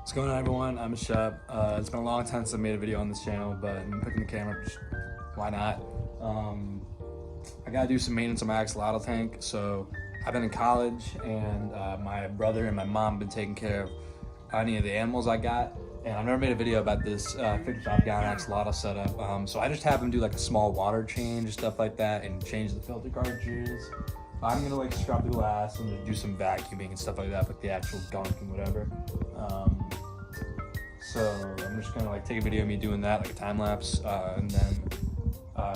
What's going on, everyone? I'm Shep. It's been a long time since I made a video on this channel, but I'm picking the camera, just, why not? I gotta do some maintenance on my axolotl tank. So I've been in college, and my brother and my mom have been taking care of any of the animals I got. And I've never made a video about this 55-gallon axolotl setup. So I just have them do like a small water change and stuff like that, and change the filter cartridges. I'm gonna like scrub the glass and do some vacuuming and stuff like that, like the actual gunk and whatever. So I'm just gonna like take a video of me doing that, like a time lapse, and then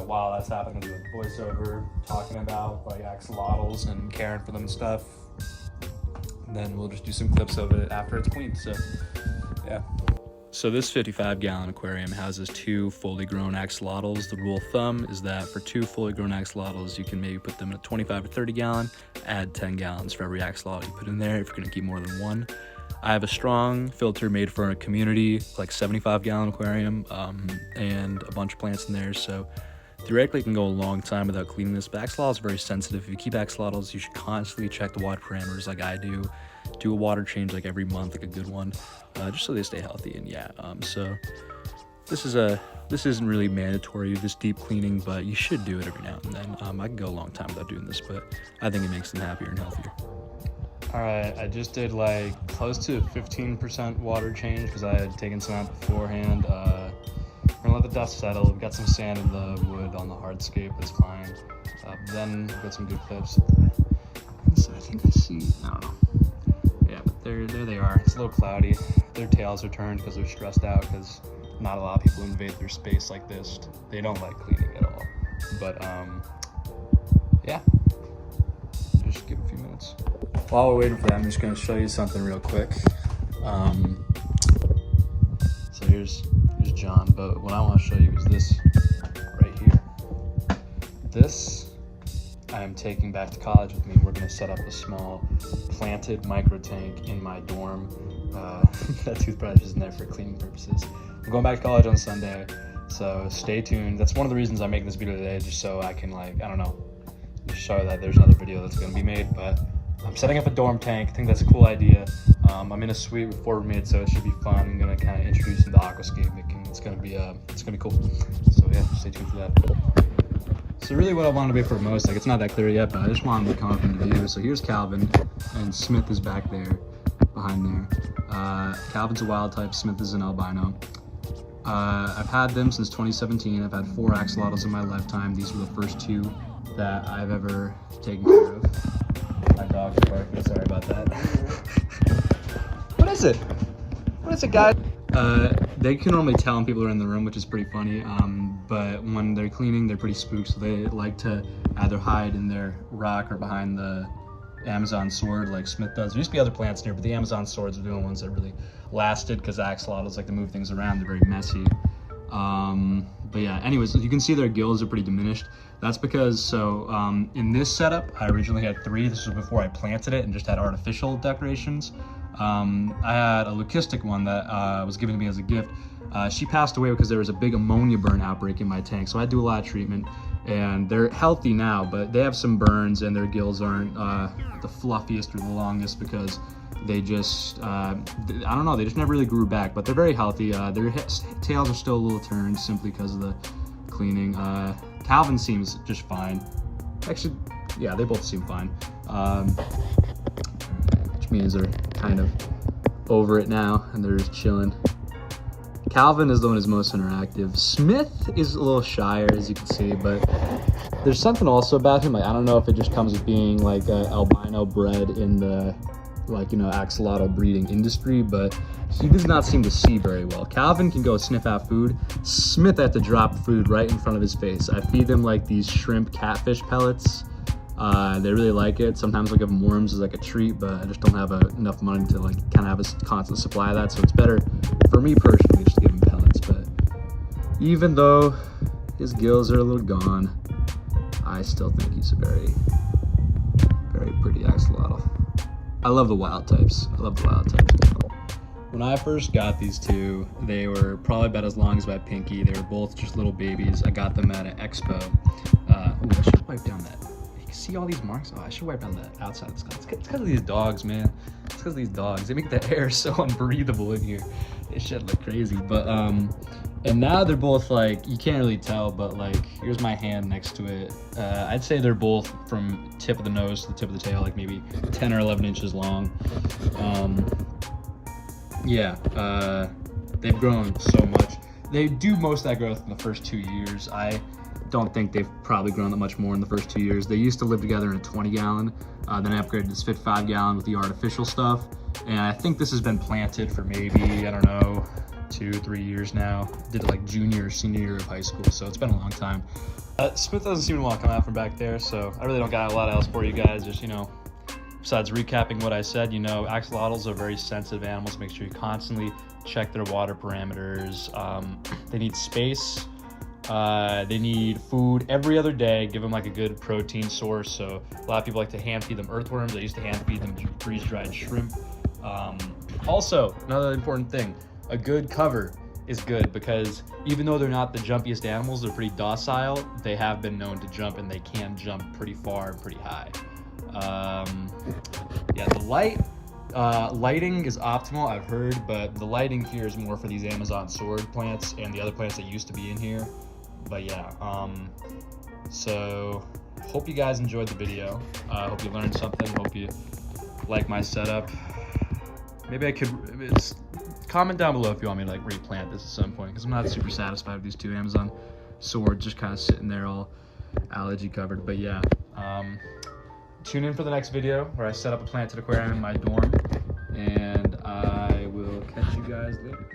while that's happening, I'm gonna do a voiceover talking about like axolotls and caring for them and stuff. And then we'll just do some clips of it after it's cleaned. So yeah. So this 55-gallon aquarium houses 2 fully grown axolotls. The rule of thumb is that for 2 fully grown axolotls, you can maybe put them in a 25 or 30 gallon, add 10 gallons for every axolotl you put in there if you're gonna keep more than one. I have a strong filter made for a community, like 75-gallon aquarium, and a bunch of plants in there. So theoretically, it can go a long time without cleaning this, but axolotls are very sensitive. If you keep axolotls, you should constantly check the water parameters like I do. Do a water change like every month, like a good one, just so they stay healthy. And yeah, so this isn't really mandatory, this deep cleaning, but you should do it every now and then. I can go a long time without doing this, but I think it makes them happier and healthier. All right, I just did like close to 15% water change because I had taken some out beforehand. We're gonna let the dust settle. We've got some sand in the wood on the hardscape, it's fine. Then we've got some good clips. So I think I see, I don't know. Yeah, but there they are. It's a little cloudy. Their tails are turned because they're stressed out because not a lot of people invade their space like this. They don't like cleaning at all. But yeah, just give a few minutes. While we're waiting for that, I'm just going to show you something real quick. So here's John, but what I want to show you is this right here. This I am taking back to college with me. We're going to set up a small planted micro tank in my dorm. That toothbrush is in there for cleaning purposes. I'm going back to college on Sunday, so stay tuned. That's one of the reasons I'm making this video today, just so I can, like, I don't know, just show that there's another video that's going to be made. But I'm setting up a dorm tank. I think that's a cool idea. I'm in a suite with 4 roommates, so it should be fun. I'm gonna kind of introduce them to aquascaping. It's gonna be cool. So yeah, stay tuned for that. So really, what I wanted to be for most, like, it's not that clear yet, but I just wanted to come up in the view. So here's Calvin, and Smith is back there, behind there. Calvin's a wild type. Smith is an albino. I've had them since 2017. I've had 4 axolotls in my lifetime. These were the first 2 that I've ever taken care of. My dog's barking, sorry about that. What is it? What is it, guys? They can normally tell when people are in the room, which is pretty funny. But when they're cleaning, they're pretty spooked, so they like to either hide in their rock or behind the Amazon sword like Smith does. There used to be other plants here, but the Amazon swords are the only ones that really lasted because axolotls like to move things around. They're very messy. But yeah, anyways, you can see their gills are pretty diminished. That's because, so in this setup, I originally had 3. This was before I planted it and just had artificial decorations. I had a leucistic one that was given to me as a gift. She passed away because there was a big ammonia burn outbreak in my tank, so I do a lot of treatment. And they're healthy now, but they have some burns and their gills aren't the fluffiest or the longest because they just, I don't know, they just never really grew back, but they're very healthy. Their tails are still a little turned simply because of the cleaning. Calvin seems just fine. Actually, yeah, they both seem fine. Which means they're kind of over it now and they're just chilling. Calvin is the one who's most interactive. Smith is a little shyer, as you can see, but there's something also about him. Like, I don't know if it just comes with being like albino bred in the, like, you know, axolotl breeding industry, but he does not seem to see very well. Calvin can go sniff out food. Smith had to drop food right in front of his face. I feed them like these shrimp catfish pellets. They really like it. Sometimes I'll give them worms as like a treat, but I just don't have enough money to like kind of have a constant supply of that. So it's better for me personally just to give him pellets. But even though his gills are a little gone, I still think he's a very, very pretty axolotl. I love the wild types. I love the wild types as well. When I first got these 2, they were probably about as long as my pinky. They were both just little babies. I got them at an expo. Ooh, I should wipe down that. See all these marks? Oh, I should wipe down the outside of the skull. It's because of these dogs, man. It's because these dogs, they make the air so unbreathable in here. They shit like crazy. But and now they're both like, you can't really tell, but like here's my hand next to it. I'd say they're both from tip of the nose to the tip of the tail, like maybe 10 or 11 inches long. They've grown so much. They do most of that growth in the first 2 years. I don't think they've probably grown that much more in the first 2 years. They used to live together in a 20-gallon, then I upgraded to this fit 5-gallon with the artificial stuff. And I think this has been planted for maybe, I don't know, 2-3 years now. Did it like junior or senior year of high school, so it's been a long time. Smith doesn't seem to want to come out from back there, so I really don't got a lot else for you guys. Just, you know, besides recapping what I said, you know, axolotls are very sensitive animals. Make sure you constantly check their water parameters. They need space. They need food every other day. Give them like a good protein source. So a lot of people like to hand feed them earthworms. I used to hand feed them freeze-dried shrimp. Also, another important thing, a good cover is good, because even though they're not the jumpiest animals, they're pretty docile. They have been known to jump, and they can jump pretty far and pretty high. Yeah, the lighting is optimal, I've heard, but the lighting here is more for these Amazon sword plants and the other plants that used to be in here. But yeah, so hope you guys enjoyed the video. Hope you learned something. Hope you like my setup. Maybe I could comment down below if you want me to like replant this at some point, because I'm not super satisfied with these two Amazon swords just kind of sitting there all algae covered. But yeah, tune in for the next video where I set up a planted aquarium in my dorm, and I will catch you guys later.